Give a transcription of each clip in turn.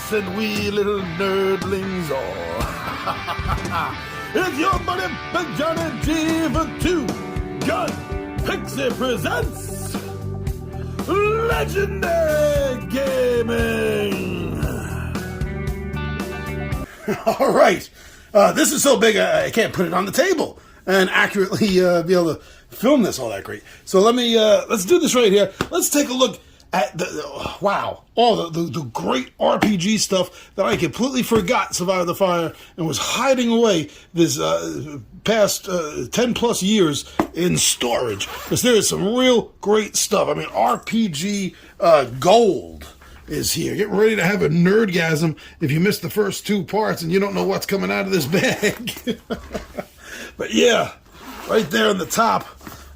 yes, and we little nerdlings all. It's your buddy Big Johnny G for Two Gun Pixie presents Legendary Gaming. All right, this is so big I can't put it on the table and accurately be able to film this all that great. So let's do this right here. Let's take a look at all the great RPG stuff that I completely forgot survived the fire and was hiding away this past 10 plus years in storage, because there is some real great stuff. I mean, RPG gold is here. Get ready to have a nerdgasm if you missed the first two parts and you don't know what's coming out of this bag. But yeah, right there on the top,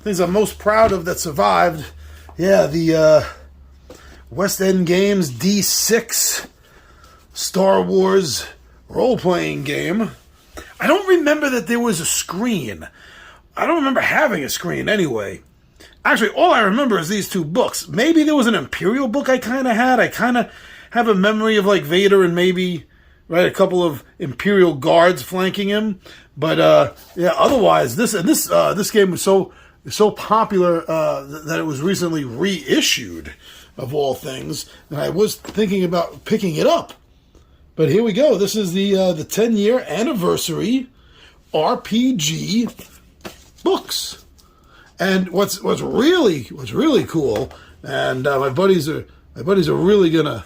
things I'm most proud of that survived. Yeah, the West End Games D6 Star Wars role-playing game. I don't remember that there was a screen. I don't remember having a screen anyway. Actually, all I remember is these two books. Maybe there was an Imperial book I kind of had. I kind of have a memory of like Vader and maybe a couple of Imperial guards flanking him. But yeah, otherwise, this game was so popular that it was recently reissued, of all things, and I was thinking about picking it up. But here we go. This is the 10-year anniversary RPG books. And what's really cool, and my buddies are really gonna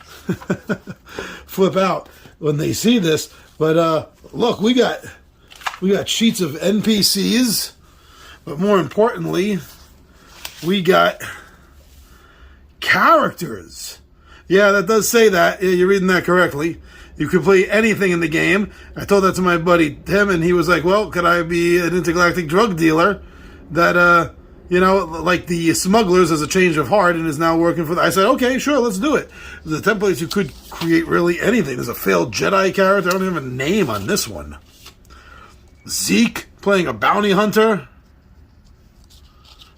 flip out when they see this. But look, we got sheets of NPCs, but more importantly, we got characters. Yeah, that does say that. Yeah, you're reading that correctly. You can play anything in the game. I told that to my buddy Tim, and he was like, well, could I be an intergalactic drug dealer that, like the smugglers has a change of heart and is now working for I said, okay, sure, let's do it. The templates, you could create really anything. There's a failed Jedi character. I don't even have a name on this one. Zeke playing a bounty hunter.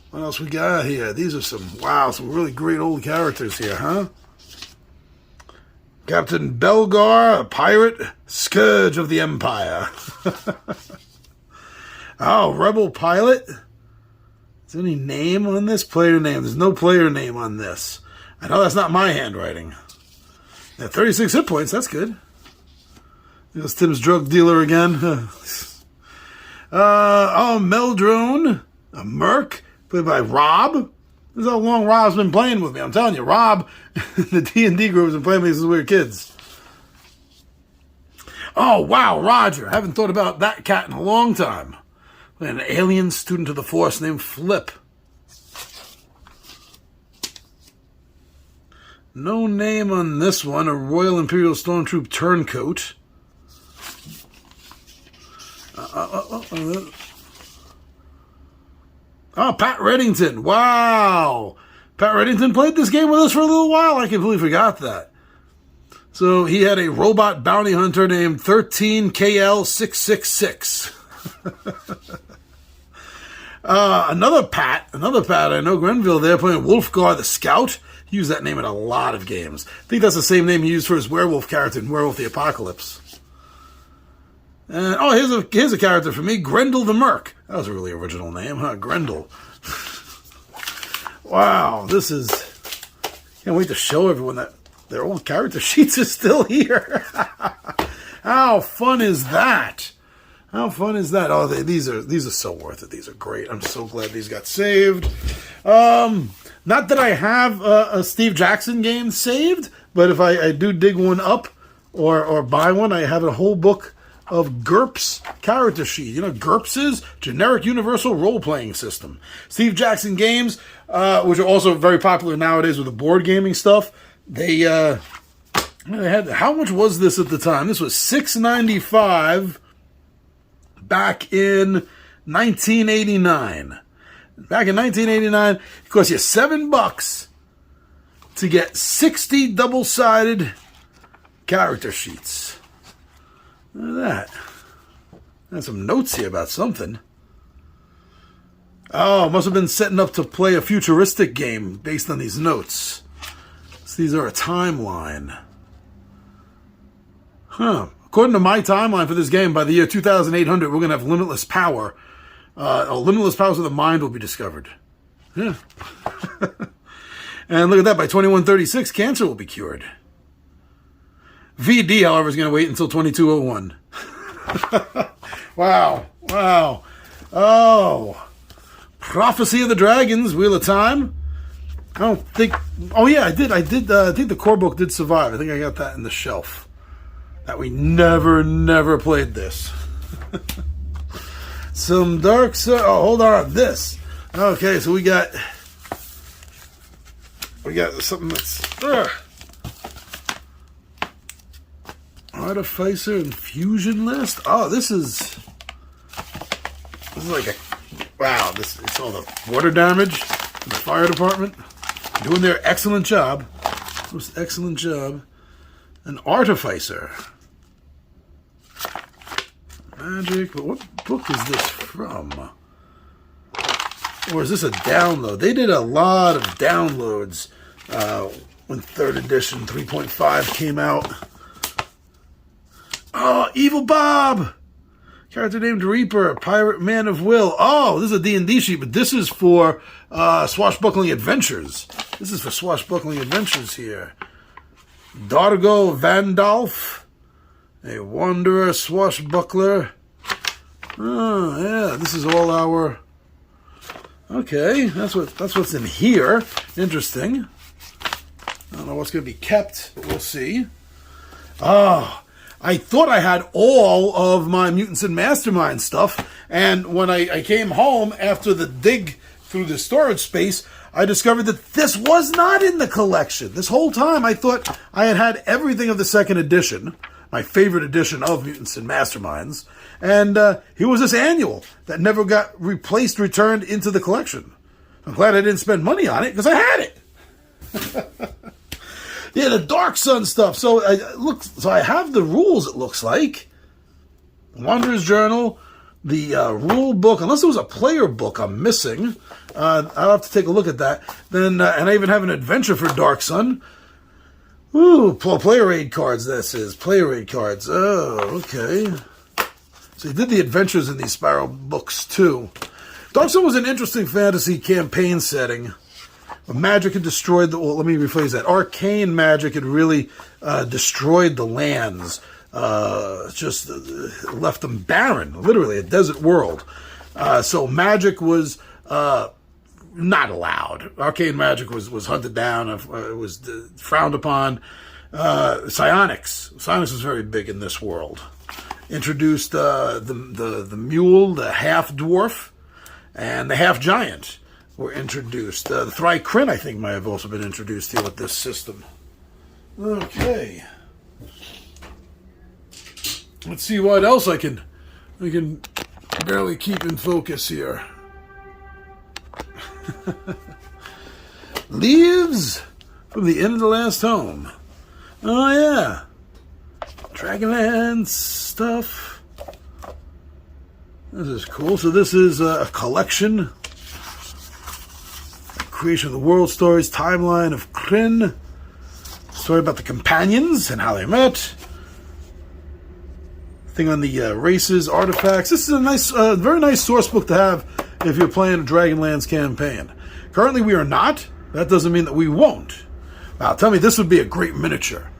What else we got here? These are some really great old characters here, huh? Captain Belgar, a pirate, scourge of the Empire. Oh, rebel pilot. Is there any name on this? Player name. There's no player name on this. I know that's not my handwriting. Yeah, 36 hit points. That's good. There's Tim's drug dealer again. Meldrone, a merc, played by Rob. This is how long Rob's been playing with me. I'm telling you, Rob, the D&D group has been playing with me since we were kids. Oh, wow, Roger. I haven't thought about that cat in a long time. An alien student of the Force named Flip. No name on this one. A Royal Imperial Stormtroop turncoat. Oh, Pat Reddington. Wow. Pat Reddington played this game with us for a little while. I completely forgot that. So he had a robot bounty hunter named 13KL666. Another Pat. I know Grenville there playing Wolfgar the Scout. He used that name in a lot of games. I think that's the same name he used for his werewolf character in Werewolf the Apocalypse. And here's a character for me, Grendel the Merc. That was a really original name, huh? Grendel. Wow, this is... Can't wait to show everyone that their old character sheets are still here. How fun is that? How fun is that? Oh, these are so worth it. These are great. I'm so glad these got saved. Not that I have a Steve Jackson game saved, but if I do dig one up or buy one, I have a whole book of GURPS character sheet. You know, GURPS is Generic Universal Role-Playing System. Steve Jackson games, which are also very popular nowadays with the board gaming stuff, they had, how much was this at the time? This was $6.95 back in 1989. Back in 1989, it cost you $7 to get 60 double-sided character sheets. Look at that. There's some notes here about something. Oh, must have been setting up to play a futuristic game based on these notes. So these are a timeline. According to my timeline for this game, by the year 2800, we're going to have limitless power. Limitless powers of the mind will be discovered. Yeah. And look at that, by 2136, cancer will be cured. VD, however, is going to wait until 2201. Wow. Oh. Prophecy of the Dragons, Wheel of Time. I don't think... Oh, yeah, I did. I think the core book did survive. I think I got that in the shelf. That we never played this. Some Dark Side... Oh, hold on. This. Okay, so we got something that's... Artificer Infusion List. Oh, this is like a... Wow, it's all the water damage from the fire department. Doing their excellent job. Most excellent job. An Artificer. Magic. But what book is this from? Or is this a download? They did a lot of downloads when 3rd edition 3.5 came out. Oh, Evil Bob! Character named Reaper, Pirate Man of Will. Oh, this is a D&D sheet, but this is for Swashbuckling Adventures. This is for Swashbuckling Adventures here. Dargo Vandalf, a Wanderer Swashbuckler. Oh, yeah, this is all our... Okay, that's what's in here. Interesting. I don't know what's going to be kept, but we'll see. Oh, I thought I had all of my Mutants and Mastermind stuff, and when I came home after the dig through the storage space, I discovered that this was not in the collection. This whole time I thought I had everything of the 2nd edition, my favorite edition of Mutants and Masterminds, and here was this annual that never got returned into the collection. I'm glad I didn't spend money on it, because I had it. Yeah, the Dark Sun stuff. So I have the rules, it looks like. Wanderer's Journal, the rule book, unless it was a player book I'm missing. I'll have to take a look at that. Then, and I even have an adventure for Dark Sun. Ooh, player aid cards, this is. Player aid cards. Oh, okay. So he did the adventures in these Spiral books, too. Dark Sun was an interesting fantasy campaign setting. Magic had destroyed the... Well, let me rephrase that. Arcane magic had really destroyed the lands. Just left them barren. Literally, a desert world. So magic was not allowed. Arcane magic was hunted down. It was frowned upon. Psionics. Psionics was very big in this world. Introduced the mule, the half-dwarf, and the half-giant. Were introduced. The Thri-Kryn, I think, might have also been introduced here with this system. Okay. Let's see what else I can barely keep in focus here. Leaves from the End of the Last Home. Oh, yeah. Dragonlance stuff. This is cool. So this is a collection. Creation of the World Stories, Timeline of Kryn, story about the companions and how they met, thing on the races, artifacts. This is a nice, very nice source book to have if you're playing a Dragonlance campaign. Currently we are not. That doesn't mean that we won't. Wow, tell me, this would be a great miniature.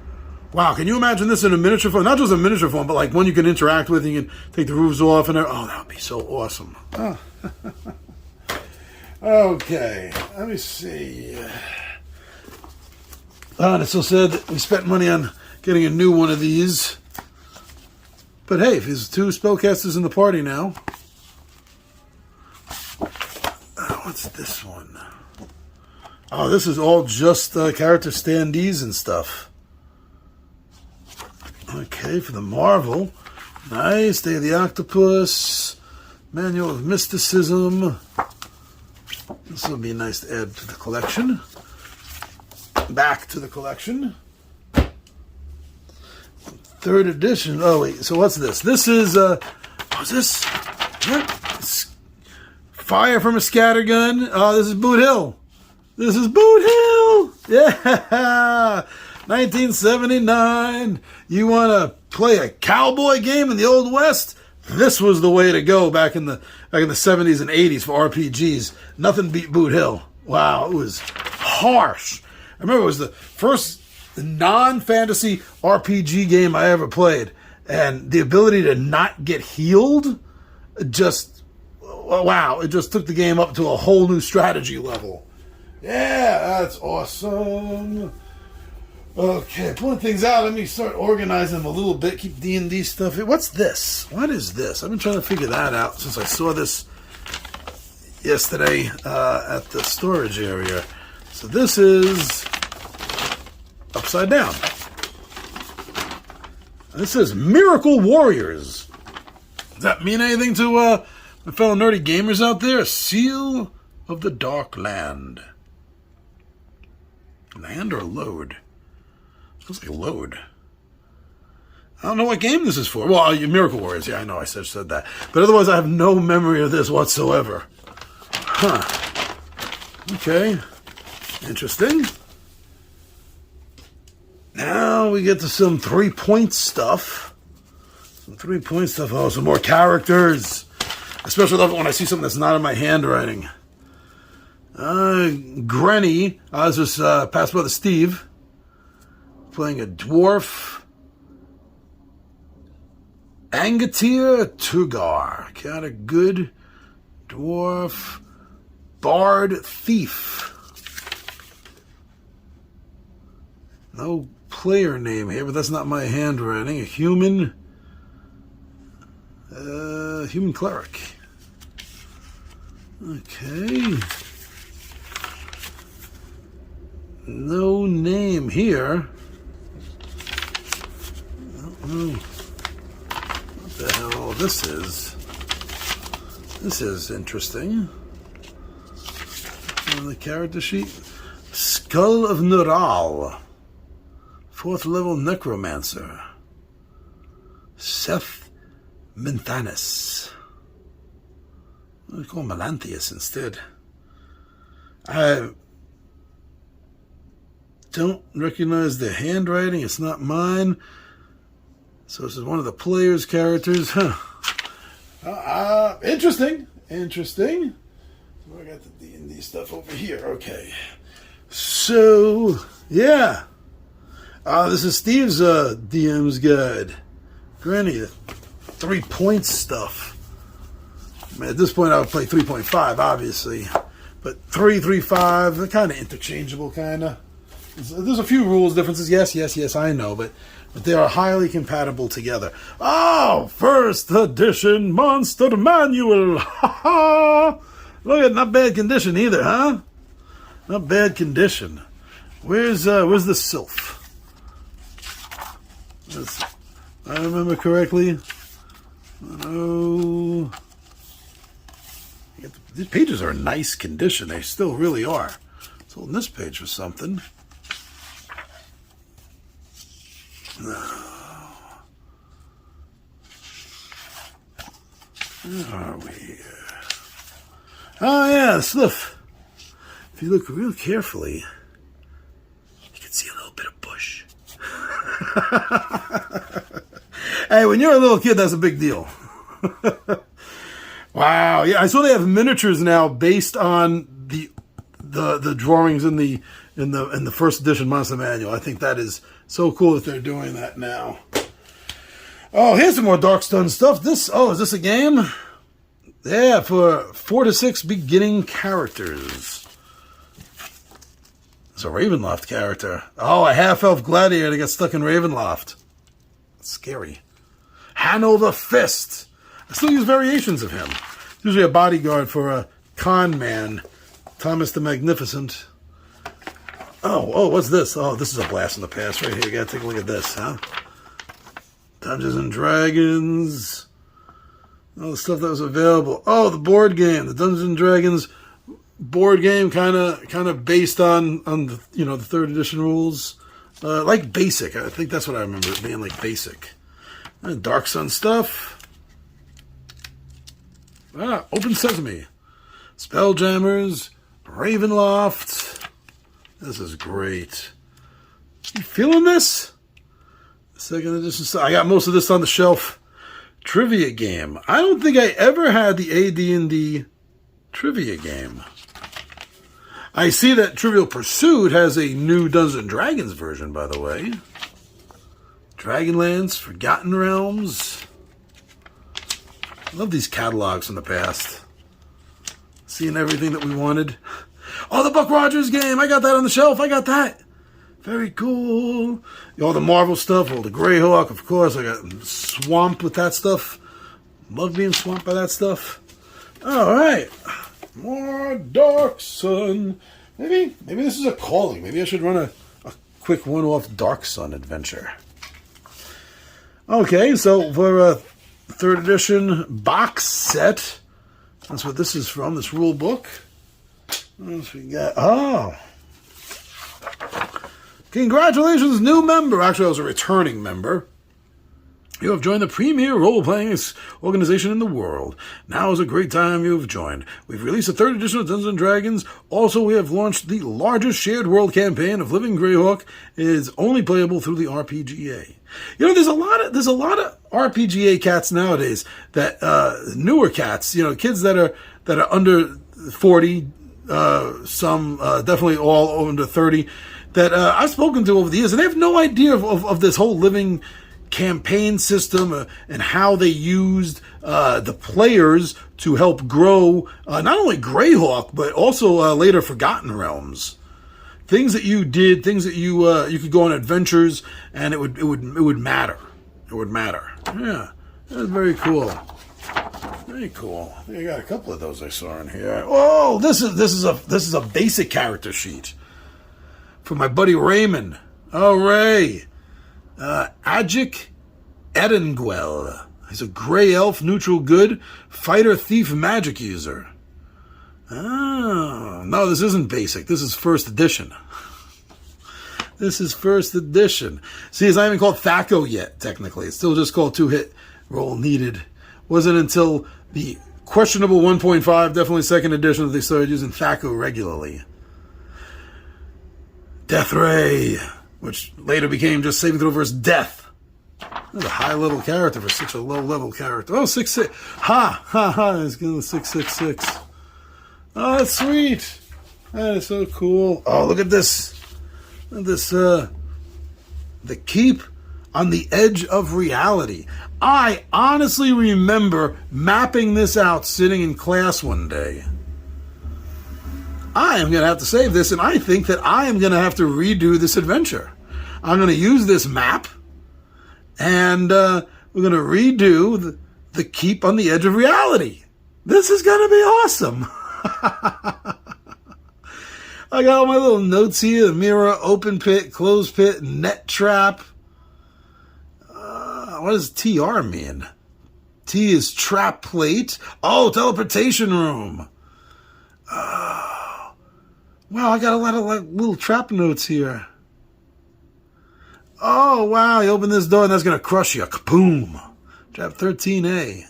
Wow, can you imagine this in a miniature form? Not just a miniature form, but like one you can interact with, you can take the roofs off and oh, that would be so awesome. Oh. Okay, let me see. And it still said that we spent money on getting a new one of these. But hey, if there's 2 spellcasters in the party now. What's this one? Oh, this is all just character standees and stuff. Okay, for the Marvel. Nice, Day of the Octopus. Manual of Mysticism. This will be nice to add to the collection. Back to the collection. 3rd edition. Oh, wait. So what's this? This is, what's this? What? Fire from a Scattergun. Oh, this is Boot Hill. This is Boot Hill. Yeah. 1979. You want to play a cowboy game in the Old West, this was the way to go back in the 70s and 80s for RPGs. Nothing beat Boot Hill. Wow, it was harsh. I remember it was the first non-fantasy RPG game I ever played, and the ability to not get healed just, wow, it just took the game up to a whole new strategy level. Yeah, that's awesome. Okay, pulling things out. Let me start organizing them a little bit. Keep D&D stuff. What's this? What is this? I've been trying to figure that out since I saw this yesterday at the storage area. So this is upside down. This says Miracle Warriors. Does that mean anything to my fellow nerdy gamers out there? Seal of the Dark Land. Land or load? Looks like load. I don't know what game this is for. Well, Miracle Warriors. Yeah, I know I said that. But otherwise, I have no memory of this whatsoever. Huh. Okay. Interesting. Now we get to some 3-point stuff. Some 3-point stuff. Oh, some more characters. I especially love it when I see something that's not in my handwriting. Granny. This was Past Brother Steve. Playing a dwarf. Angatir Tugar. Got a good dwarf. Bard Thief. No player name here, but that's not my handwriting. A human. Human cleric. Okay. No name here. I don't know what the hell this is. This is interesting. On the character sheet. Skull of Nural. 4th level necromancer. Seth Menthanis. I'll call him Melanthius instead. I don't recognize the handwriting. It's not mine. So this is one of the player's characters. Huh. Interesting. Interesting. So I got the D&D stuff over here. Okay. So, yeah. This is Steve's DM's guide. Granny, 3 points stuff. I mean, at this point, I would play 3.5, obviously. But 3, 3, 5, they're kind of interchangeable, kind of. There's a few rules differences. Yes, I know. But they are highly compatible together. Oh, first edition Monster Manual. Look at not bad condition either, huh? Not bad condition. Where's the Sylph? If I remember correctly. Oh, these pages are in nice condition. They still really are. Let's hold this page for something. No. Where are we here? Oh, yeah, Sliff. If you look real carefully, you can see a little bit of bush. Hey, when you're a little kid, that's a big deal. Wow. Yeah, I saw they have miniatures now based on the drawings in the first edition Monster Manual. I think that is so cool that they're doing that now. Oh, here's some more Darkstone stuff. Is this a game? Yeah, for 4 to 6 beginning characters. It's a Ravenloft character. Oh, a half-elf gladiator that got stuck in Ravenloft. That's scary. Hanover Fist. I still use variations of him. Usually a bodyguard for a con man. Thomas the Magnificent. Oh, what's this? Oh, this is a blast from the past right here. You gotta take a look at this, huh? Dungeons and Dragons. All the stuff that was available. Oh, the board game. The Dungeons and Dragons board game, kind of based on the the 3rd edition rules. Like basic. I think that's what I remember it being, like basic. Dark Sun stuff. Open Sesame. Spelljammers. Ravenloft. This is great. You feeling this? Second edition. So I got most of this on the shelf. Trivia game. I don't think I ever had the AD&D trivia game. I see that Trivial Pursuit has a new Dungeons and Dragons version, by the way. Dragonlance, Forgotten Realms. I love these catalogs from the past. Seeing everything that we wanted. Oh, the Buck Rogers game. I got that on the shelf. I got that. Very cool. All the Marvel stuff, all the Greyhawk, of course. I got swamped with that stuff. Love being swamped by that stuff. All right. More Dark Sun. Maybe this is a calling. Maybe I should run a quick one-off Dark Sun adventure. Okay, so for a third edition box set, that's what this is from, this rule book. What else we got? Oh. Congratulations, new member. Actually, I was a returning member. You have joined the premier role-playing organization in the world. Now is a great time you have joined. We've released a third edition of Dungeons & Dragons. Also, we have launched the largest shared world campaign of Living Greyhawk. It is only playable through the RPGA. You know, there's a lot of RPGA cats nowadays that newer cats. You know, kids that are under 40, some definitely all under 30. That I've spoken to over the years, and they have no idea of this whole living campaign system and how they used the players to help grow not only Greyhawk but also later Forgotten Realms. Things that you did, things that you could go on adventures, and it would matter. It would matter. Yeah, that's very cool. Very cool. I got a couple of those I saw in here. Oh, this is a basic character sheet for my buddy Raymond. Oh, Ray. Ajik Edengwell. He's a gray elf, neutral good, fighter, thief, magic user. Oh, no, this isn't basic. This is first edition. This is first edition. See, it's not even called THACO yet, technically. It's still just called two-hit roll needed. Wasn't until the questionable 1.5, definitely second edition, that they started using THACO regularly. Death Ray, which later became just saving throw versus death. That's a high-level character for such a low-level character. Oh, 6'6". Ha! Ha! Ha! It's going to 666. Oh, that's sweet. That is so cool. Oh, look at this. Look at this, the Keep on the Edge of Reality. I honestly remember mapping this out sitting in class one day. I am going to have to save this, and I think that I am going to have to redo this adventure. I'm going to use this map, and we're going to redo the Keep on the Edge of Reality. This is going to be awesome. I got all my little notes here: the mirror, open pit, closed pit, net trap. What does TR mean? T is trap plate. Oh, teleportation room. Wow, I got a lot of little trap notes here. Oh, wow, you open this door and that's going to crush you. Kaboom. Trap 13A.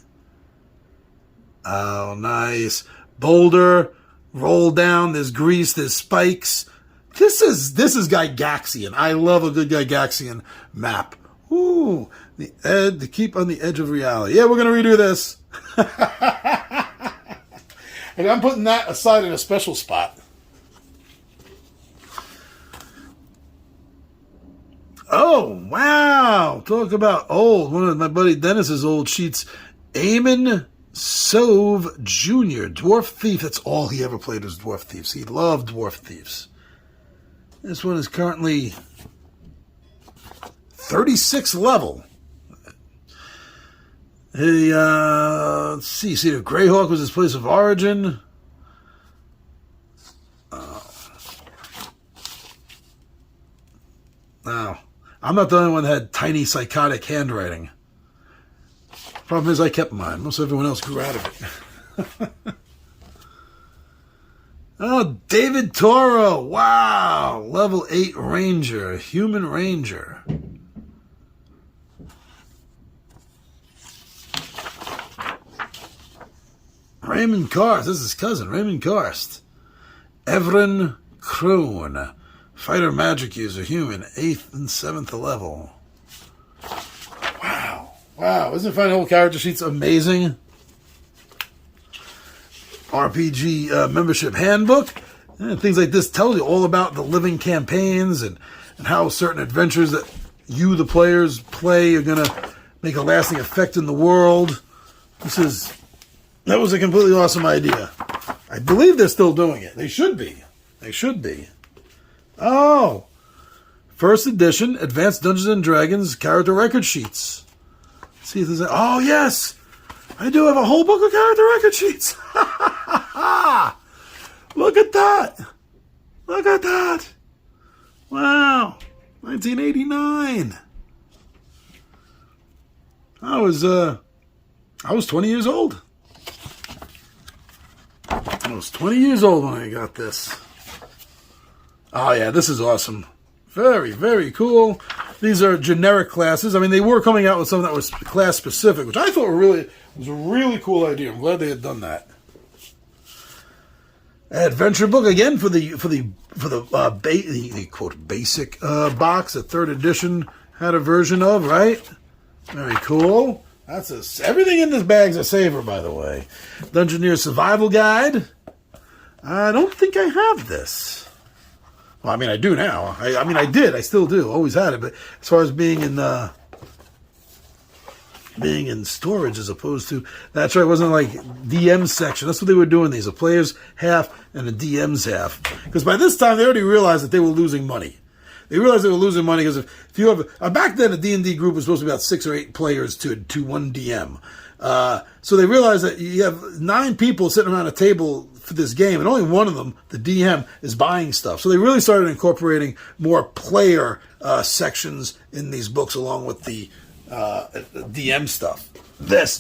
Oh, nice. Boulder, roll down, there's grease, there's spikes. This is Gygaxian. I love a good Gygaxian map. Ooh, the Keep on the Edge of Reality. Yeah, we're going to redo this. And I'm putting that aside in a special spot. Oh, wow. Talk about old. One of my buddy Dennis's old sheets. Eamon Sove Jr., Dwarf Thief. That's all he ever played was Dwarf Thieves. He loved Dwarf Thieves. This one is currently 36th level. Hey, let's see. See, the Greyhawk was his place of origin. Now, I'm not the only one that had tiny psychotic handwriting. Problem is, I kept mine. Most everyone else grew out of it. Oh, David Toro. Wow. Level 8 Ranger. Human Ranger. Raymond Karst. This is his cousin, Raymond Karst. Evren Kroon. Fighter magic user. Human. 8th and 7th level. Wow, isn't finding old character sheets amazing? RPG membership handbook. And things like this tell you all about the living campaigns and how certain adventures that you, the players, play are going to make a lasting effect in the world. That was a completely awesome idea. I believe they're still doing it. They should be. They should be. Oh, first edition Advanced Dungeons and Dragons character record sheets. Let's see if there's oh yes, I do have a whole book of character record sheets. Look at that. Look at that. Wow. 1989. I was 20 years old. I was 20 years old when I got this. Oh yeah, this is awesome. Very, very cool. These are generic classes. I mean, they were coming out with something that was class specific, which I thought was a really cool idea. I'm glad they had done that. Adventure book again for the quote basic box. The third edition had a version of, right? Very cool. Everything in this bag's a saver, by the way. Dungeoneer Survival Guide. I don't think I have this. Well, I mean, I do now. I did. I still do. Always had it. But as far as being in storage as opposed to, that's right, it wasn't like DM section. That's what they were doing these. A player's half and a DM's half. Because by this time, they already realized that they were losing money. They realized they were losing money because if you have, back then a D&D group was supposed to be about 6 or 8 players to one DM. So they realized that you have 9 people sitting around a table for this game, and only one of them, the DM, is buying stuff. So they really started incorporating more player sections in these books along with the DM stuff.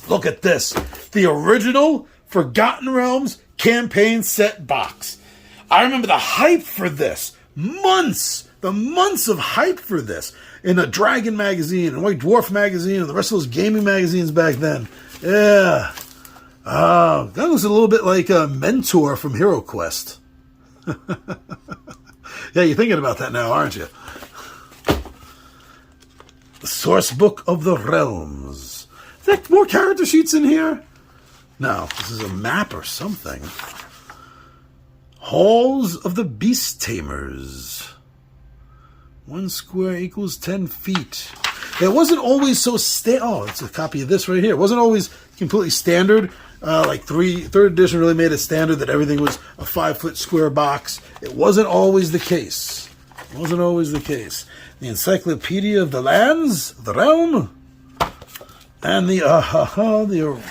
Look at this. The original Forgotten Realms campaign set box. I remember the hype for this. The months of hype for this in a Dragon magazine and White Dwarf magazine and the rest of those gaming magazines back then. Yeah. That was a little bit like a Mentor from Hero Quest. Yeah, you're thinking about that now, aren't you? The Source Book of the Realms. Is there more character sheets in here? No, this is a map or something. Halls of the Beast Tamers. 1 square equals 10 feet. It wasn't always so it's a copy of this right here. It wasn't always completely standard. Third edition really made it standard that everything was a 5-foot square box. It wasn't always the case. The Encyclopedia of the Lands, the Realm, and the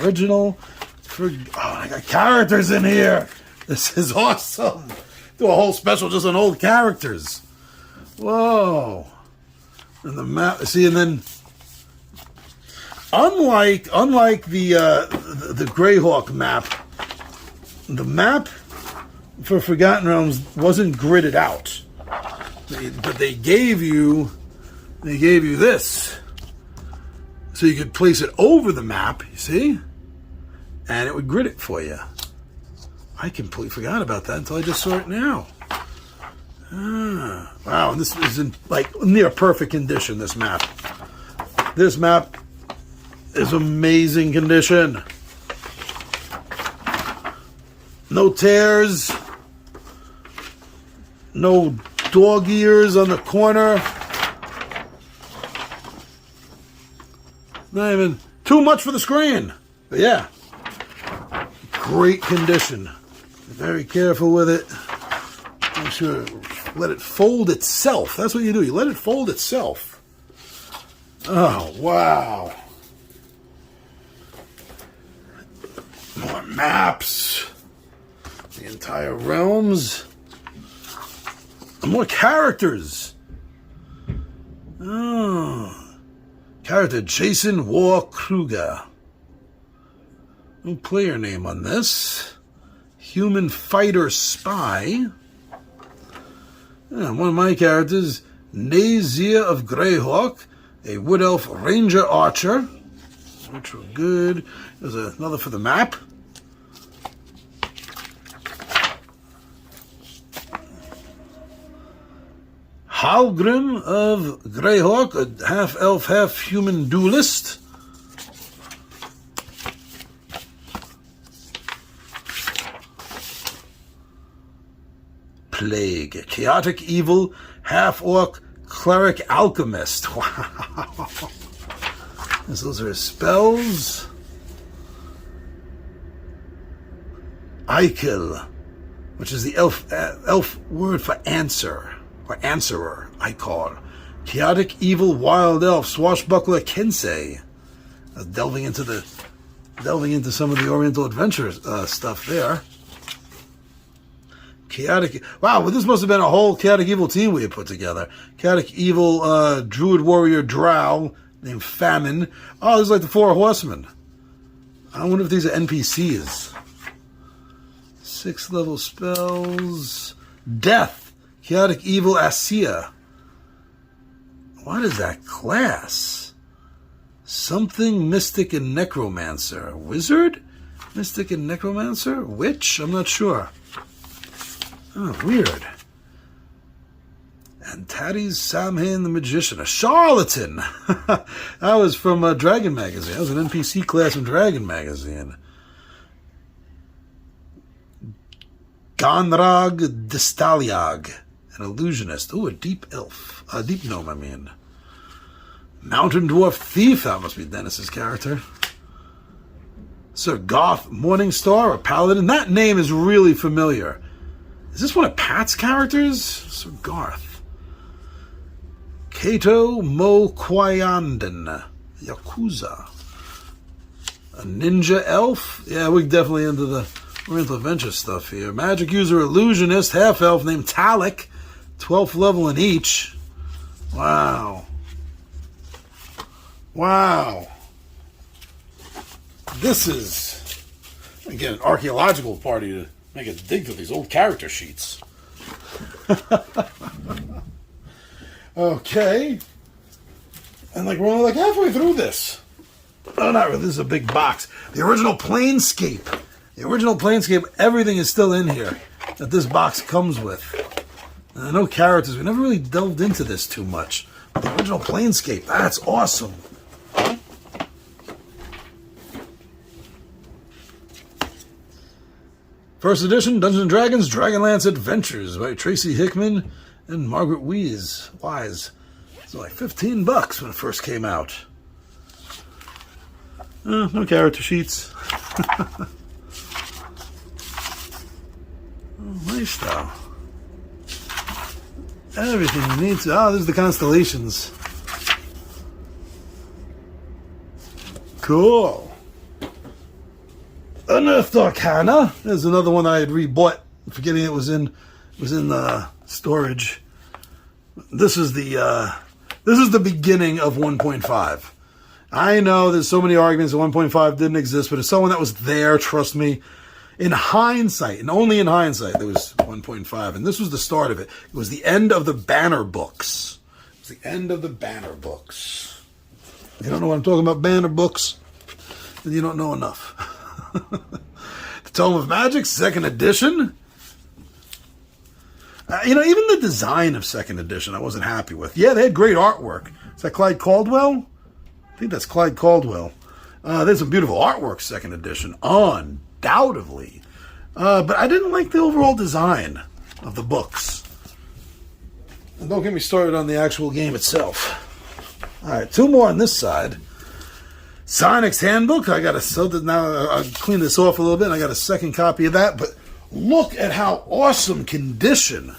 original. I got characters in here. This is awesome. Do a whole special just on old characters. Whoa. And the map, see, and then unlike the Greyhawk map, the map for Forgotten Realms wasn't gridded out. But they gave you this. So you could place it over the map, you see? And it would grid it for you. I completely forgot about that until I just saw it now. Wow, and this is in near perfect condition, this map. This map is amazing condition. No tears. No dog ears on the corner. Not even too much for the screen. But yeah, great condition. Very careful with it. Make sure, let it fold itself. That's what you do. You let it fold itself. Oh, wow. More maps. The entire realms. More characters. Oh. Character Jason War Kruger. No player name on this. Human fighter spy. Yeah, one of my characters, Nazir of Greyhawk, a wood elf ranger archer, which were good. There's another for the map. Halgrim of Greyhawk, a half elf, half human duelist. Plague. Chaotic Evil, Half-Orc, Cleric Alchemist. Wow. Those are his spells. Eichel, which is the elf word for answer, or answerer, I call. Chaotic Evil, Wild Elf, Swashbuckler, Kensei. Delving into some of the Oriental Adventure stuff there. Chaotic, wow, well, this must have been a whole Chaotic Evil team we had put together. Chaotic Evil, Druid Warrior Drow, named Famine. Oh, this is like the Four Horsemen. I wonder if these are NPCs. 6th level spells. Death, Chaotic Evil Asia. What is that class? Something Mystic and Necromancer. Wizard? Mystic and Necromancer? Witch? I'm not sure. Oh, weird. And Taddy's Samhain the Magician. A charlatan! That was from Dragon Magazine. That was an NPC class from Dragon Magazine. Ganrag Distaliag. An illusionist. Ooh, a deep elf. A deep gnome, I mean. Mountain Dwarf Thief. That must be Dennis's character. Sir Goth Morningstar, a paladin. That name is really familiar. Is this one of Pat's characters? Sir Garth. Kato Mo Kwayandan. Yakuza. A ninja elf. Yeah, we're definitely into the Oriental Adventure stuff here. Magic user illusionist, half-elf named Talik. 12th level in each. Wow. Wow. This is, again, an archaeological party to make a dig through these old character sheets. Okay. And like we're only like halfway through this. Oh, not really. This is a big box. The original Planescape. The original Planescape, everything is still in here that this box comes with. And I know characters, we never really delved into this too much. But the original Planescape, that's awesome. First edition, Dungeons & Dragons, Dragonlance Adventures by Tracy Hickman and Margaret Wise. It's like $15 when it first came out. No character sheets. Oh, nice though. Everything you need to. Oh, there's the constellations. Cool. Unearthed Arcana. There's another one I had rebought, forgetting it was in storage. This is the beginning of 1.5. I know there's so many arguments that 1.5 didn't exist, but as someone that was there, trust me, in hindsight, and only in hindsight, there was 1.5, and this was the start of it. It was the end of the banner books. It was the end of the banner books. You don't know what I'm talking about, banner books? Then you don't know enough. The Tome of Magic, 2nd edition. Even the design of 2nd edition I wasn't happy with. Yeah, they had great artwork. Is that Clyde Caldwell? I think that's Clyde Caldwell. There's some beautiful artwork, 2nd edition, undoubtedly. But I didn't like the overall design of the books. And don't get me started on the actual game itself. All right, 2 more on this side. Sonic's Handbook. I'll clean this off a little bit. I got a second copy of that, but look at how awesome condition.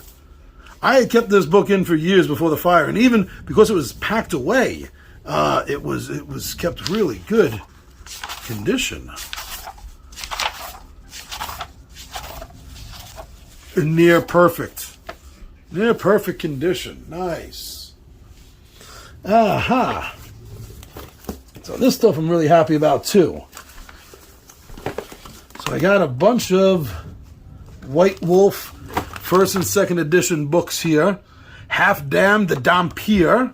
I had kept this book in for years before the fire, and even because it was packed away, it was kept really good condition. Near perfect condition. Nice. Aha. So this stuff I'm really happy about too. So I got a bunch of White Wolf 1st and 2nd edition books here. Half Damned, the Dhampir.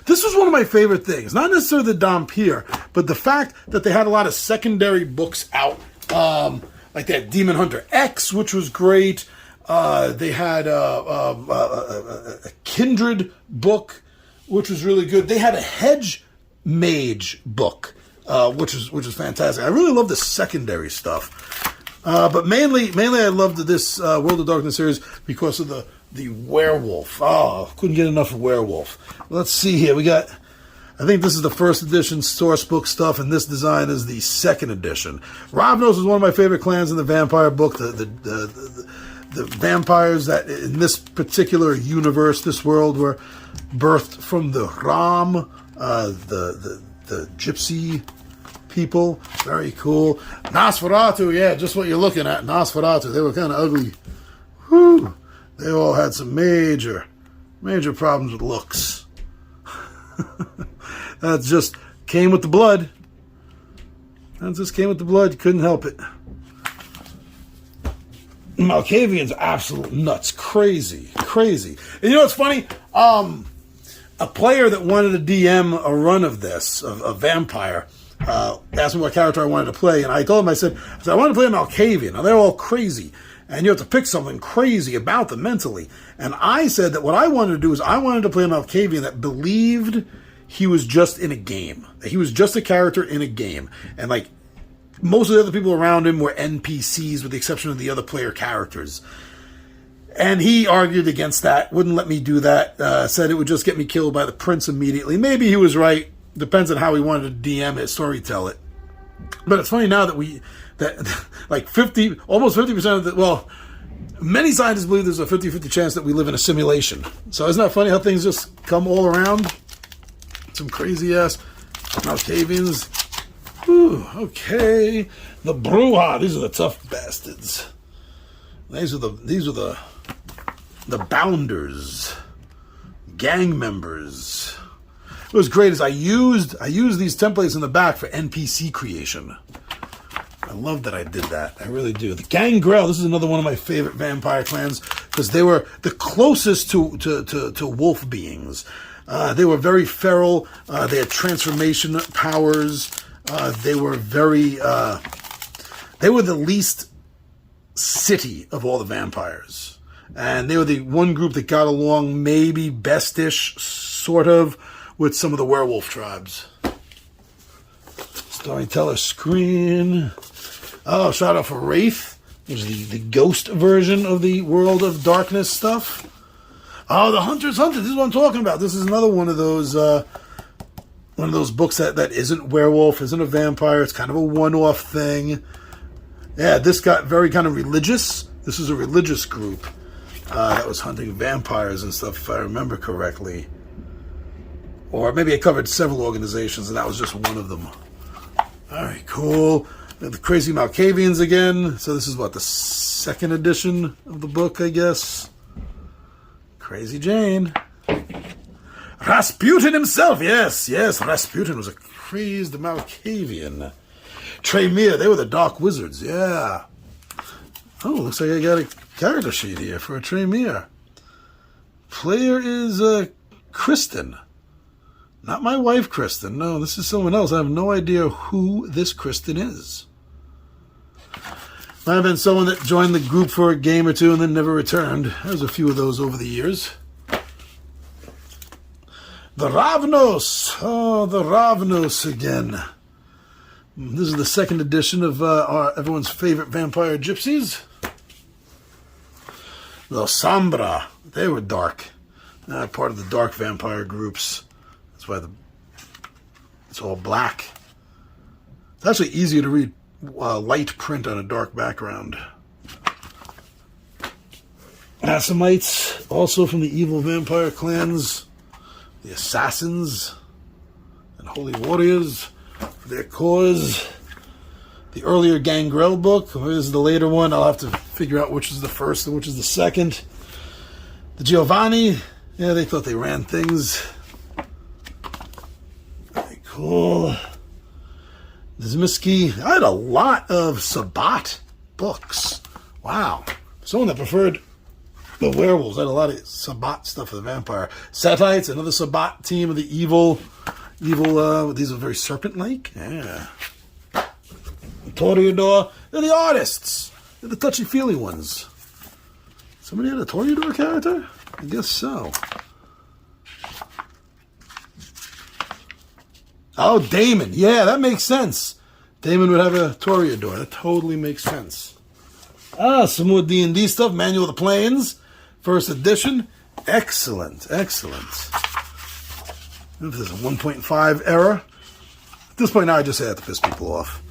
This was one of my favorite things. Not necessarily the Dhampir, but the fact that they had a lot of secondary books out. Like that Demon Hunter X, which was great. They had a Kindred book, which was really good. They had a Hedge Mage book, which was fantastic. I really love the secondary stuff. But mainly I loved this World of Darkness series because of the werewolf. Oh, couldn't get enough of werewolf. Let's see here. We got, I think this is the first edition source book stuff, and this design is the second edition. Ravnos is one of my favorite clans in the vampire book. The vampires that in this particular universe, this world, were birthed from the Ram, the gypsy people. Very cool. Nosferatu, yeah, just what you're looking at. Nosferatu, they were kind of ugly. Whew. They all had some major problems with looks. That just came with the blood. That just came with the blood. Couldn't help it. Malkavian's absolute nuts. Crazy. And you know what's funny? A player that wanted to DM a run of this, of a vampire, asked me what character I wanted to play, and I told him, I said, I want to play a Malkavian. Now, they're all crazy, and you have to pick something crazy about them mentally. And I said that what I wanted to do is I wanted to play a Malkavian that believed he was just in a game. That he was just a character in a game. And, like, most of the other people around him were NPCs with the exception of the other player characters. And he argued against that, wouldn't let me do that, said it would just get me killed by the prince immediately. Maybe he was right. Depends on how he wanted to DM it, storytell it. But it's funny now that like almost 50% of the, well, many scientists believe there's a 50-50 chance that we live in a simulation. So isn't that funny how things just come all around? Some crazy ass Malkavians. Whew, okay. The Bruja, these are the tough bastards. These are the Bounders, gang members. What was great is I used these templates in the back for NPC creation. I love that I did that. I really do. The Gangrel, this is another one of my favorite vampire clans because they were the closest to wolf beings. They were very feral. They had transformation powers. They were the least city of all the vampires. And they were the one group that got along maybe bestish, sort of, with some of the werewolf tribes. Storyteller screen. Oh, shout out for Wraith, which is the ghost version of the World of Darkness stuff. Oh, the Hunter's Hunter. This is what I'm talking about. This is another one of those books that isn't werewolf, isn't a vampire. It's kind of a one-off thing. Yeah, this got very kind of religious. This was a religious group that was hunting vampires and stuff, if I remember correctly. Or maybe it covered several organizations, and that was just one of them. All right, cool. The Crazy Malkavians again. So this is what, the second edition of the book, I guess. Crazy Jane. Rasputin himself, yes. Rasputin was a crazed Malkavian. Tremere, they were the Dark Wizards, yeah. Oh, looks like I got a character sheet here for a Tremere. Player is Kristen. Not my wife, Kristen. No, this is someone else. I have no idea who this Kristen is. Might have been someone that joined the group for a game or two and then never returned. There's a few of those over the years. The Ravnos. Oh, the Ravnos again. This is the second edition of everyone's favorite vampire gypsies. The Sombra. They were dark. Part of the dark vampire groups. That's why it's all black. It's actually easier to read light print on a dark background. Assamites, also from the evil vampire clans. The Assassins and Holy Warriors for their cause. The earlier Gangrel book. This is the later one. I'll have to figure out which is the first and which is the second. The Giovanni. Yeah, they thought they ran things. Very cool. The Zmiski. I had a lot of Sabbat books. Wow. Someone that preferred the werewolves. I had a lot of Sabbat stuff for the vampire. Setites, another Sabbat team of the evil, these are very serpent-like. Yeah. Toreador, they're the artists. They're the touchy-feely ones. Somebody had a Toreador character? I guess so. Oh, Damon. Yeah, that makes sense. Damon would have a Toreador. That totally makes sense. Some more D&D stuff. Manual of the Planes, first edition. Excellent, excellent. This is a 1.5 error. At this point now, I just have to piss people off.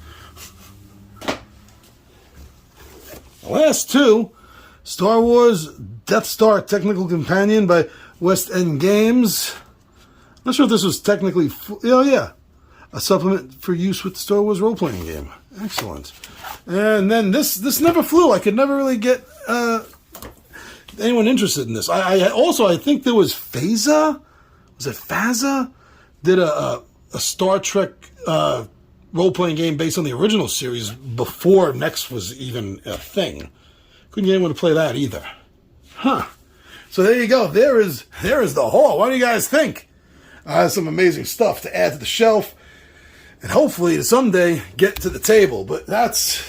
The last two, Star Wars Death Star Technical Companion by West End Games. Not sure if this was technically, a supplement for use with the Star Wars role-playing game. Excellent. And then this never flew. I could never really get anyone interested in this. I think there was Faza. Was it Faza? Did a Star Trek role-playing game based on the original series before Next was even a thing. Couldn't get anyone to play that either. Huh. So there you go. There is the haul. What do you guys think? Some amazing stuff to add to the shelf, and hopefully to someday get to the table. But that's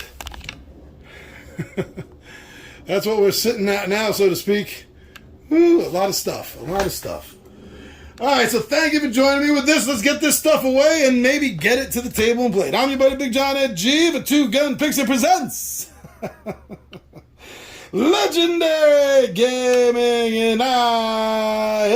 what we're sitting at now, so to speak. Woo, a lot of stuff. All right, so thank you for joining me with this. Let's get this stuff away and maybe get it to the table and play it. I'm your buddy Big John Ed G for Two Gun Pixie Presents Legendary Gaming, and I